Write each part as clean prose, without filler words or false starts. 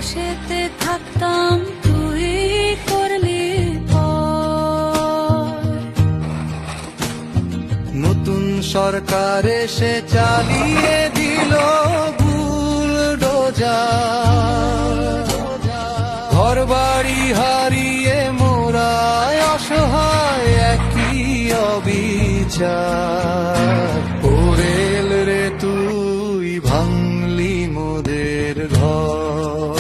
পাশেতে থাকতাম, তুই করলি পর। নতুন সরকার এসে চালিয়ে দিল বুলডোজার, ঘর বাড়ি হারিয়ে মোরা অসহায় একই অবিচার। ও রেল রে তুই ভাঙলি মোদের ঘর,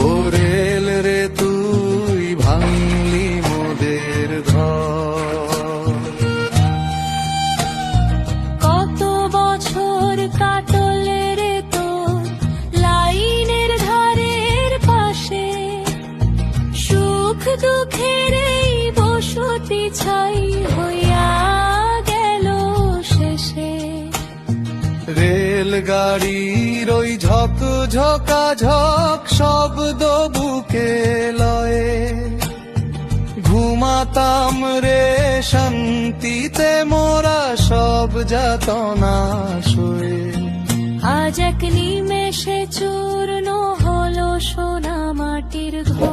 ও রেল রে তুই ভাঙলি মোদের ঘর। কত বছর কাটলে রে তোর লাইনের ধারের পাশে, সুখ দুঃখের এই বসতি ছাই হইয়া গেল শেষে। রেলগাড়ির ওই ঝকঝকা ঝক শব্দ বুকে লয়ে, ঘুমাতাম রে শান্তিতে মোরা সব যাতনা সয়ে। আজ এক নিমেষে চূর্ণ হলো সোনা মাটির ঘর।